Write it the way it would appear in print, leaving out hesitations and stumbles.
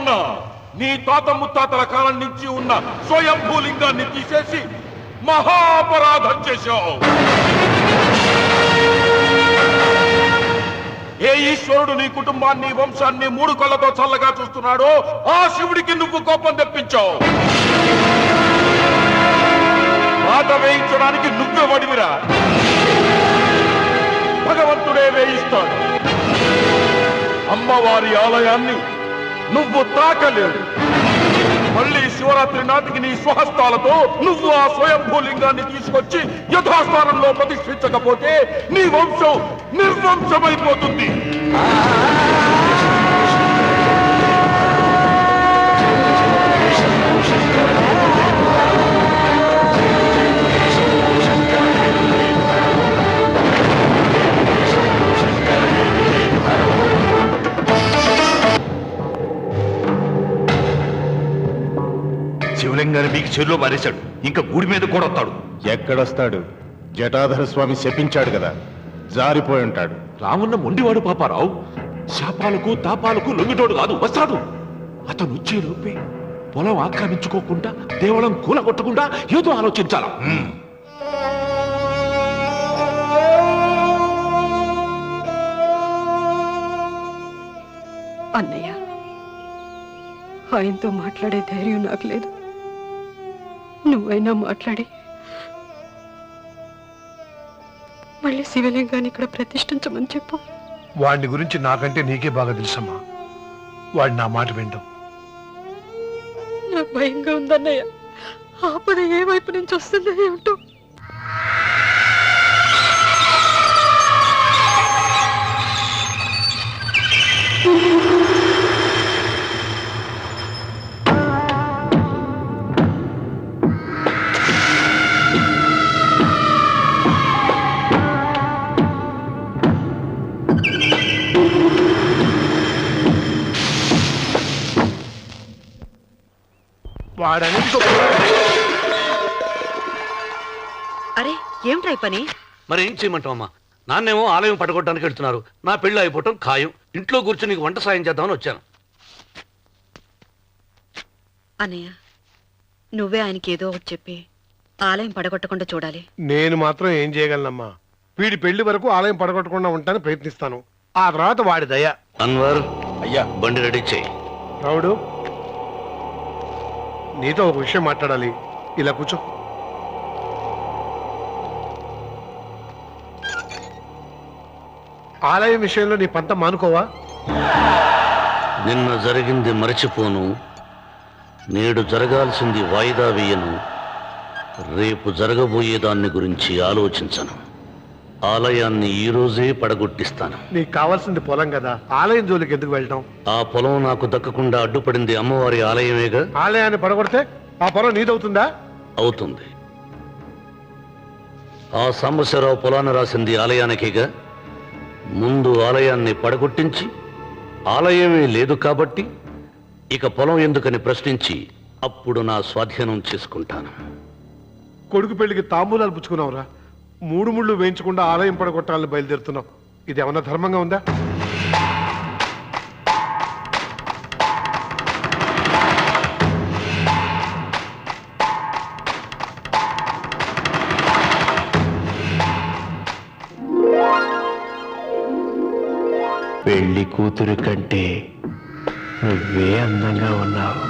అవునా? నీ తాత ముత్తాతల కాలం నుంచి ఉన్న స్వయంభూలింగాన్ని తీసేసి మహాపరాధం చేశావు. ఏ ఈశ్వరుడు నీ కుటుంబాన్ని వంశాన్ని 3 కళ్ళతో చల్లగా చూస్తున్నాడో ఆ శివుడికి నువ్వు కోపం తెప్పించావు. బాధ వేయించడానికి నువ్వే వడివిరా. భగవంతుడే వేయిస్తాడు. అమ్మవారి ఆలయాన్ని నువ్వు తాకలేవు. మళ్ళీ శివరాత్రి నాటికి నీ స్వహస్తాలతో నువ్వు ఆ స్వయంభూలింగాన్ని తీసుకొచ్చి యథాస్థానంలో ప్రతిష్ఠించకపోతే నీ వంశం నిర్వంశమైపోతుంది. శివలింగాన్ని మీకు చెరులో మారేశాడు. ఇంకా గుడి మీద కూడా వస్తాడు. ఎక్కడొస్తాడు? జటాధర స్వామి శపించాడు కదా, జారిపోయి ఉంటాడు. రామున్న మొండివాడు పాపారావు. శాపాలకు తాపాలకు లొంగిటోడు కాదు, వస్తాడు. అతను వచ్చే లోపే పొలం ఆక్రమించుకోకుండా దేవళం కూలగొట్టకుండా ఏదో ఆలోచించాలా. అన్నయ్య, ఆయనతో మాట్లాడే ధైర్యం నాకు లేదు. నువ్వైనా మాట్లాడి మళ్ళీ శివలింగాన్ని ఇక్కడ ప్రతిష్ఠించమని చెప్పు. వాడిని గురించి నాకంటే నీకే బాగా తెలుసమ్మా. వాడు నా మాట వింటాం. నాకు భయంగా ఉందన్నయ్య. ఆపద ఏ వైపు నుంచి వస్తుందో ఏమిటో. అరే ఏమిటై పని? మరి ఏం చేయమంటావమ్మా? నాన్నేమో ఆలయం పడగొట్టడానికి వెళ్తున్నారు. నా పెళ్లి అయిపోవటం ఖాయం. ఇంట్లో కూర్చొని నీకు వంట సాయం చేద్దామని వచ్చాను. అన్నయ్య, నువ్వే ఆయనకి ఏదో ఒకటి చెప్పి ఆలయం పడగొట్టకుండా చూడాలి. నేను మాత్రం ఏం చేయగలనమ్మా? వీడి పెళ్లి వరకు ఆలయం పడగొట్టకుండా ఉంటాను ప్రయత్నిస్తాను. ఆ తర్వాత వాడి దయ. అన్వర్, అయ్యా, బండి రెడీ చేయి. రావుడు, నీతో ఒక విషయం మాట్లాడాలి. ఇలా కూర్చో. ఆలయం విషయంలో నీ పంత మానుకోవా? నిన్న జరిగింది మరచిపోను. నేడు జరగాల్సింది వాయిదా వేయను. రేపు జరగబోయే దాన్ని గురించి ఆలోచించను. ఆలయాన్ని ఈ రోజే పడగొట్టిస్తాను. నీకు కావాల్సింది పొలం కదా, ఆలయం జోలికి ఎందుకు వెళ్ళటం? ఆ పొలం నాకు దక్కకుండా అడ్డుపడింది అమ్మవారి ఆలయమేగా. ఆలయాన్ని పడగొడితే ఆ పొలం నీదవుతుందా? అవుతుంది. ఆ సాంబశివరావు పొలాన్ని రాసింది ఆలయానికేగా. ముందు ఆలయాన్ని పడగొట్టించి ఆలయమే లేదు కాబట్టి ఇక పొలం ఎందుకని ప్రశ్నించి అప్పుడు నా స్వాధీనం చేసుకుంటాను. కొడుకు పెళ్లికి తాంబూలాలు పుచ్చుకున్నావురా. 3 ముళ్ళు వేయించకుండా ఆలయం పడగొట్టాలని బయలుదేరుతున్నావు. ఇది ఏమన్నా ధర్మంగా ఉందా? పెళ్లి కూతురు కంటే నువ్వే అందంగా ఉన్నావు.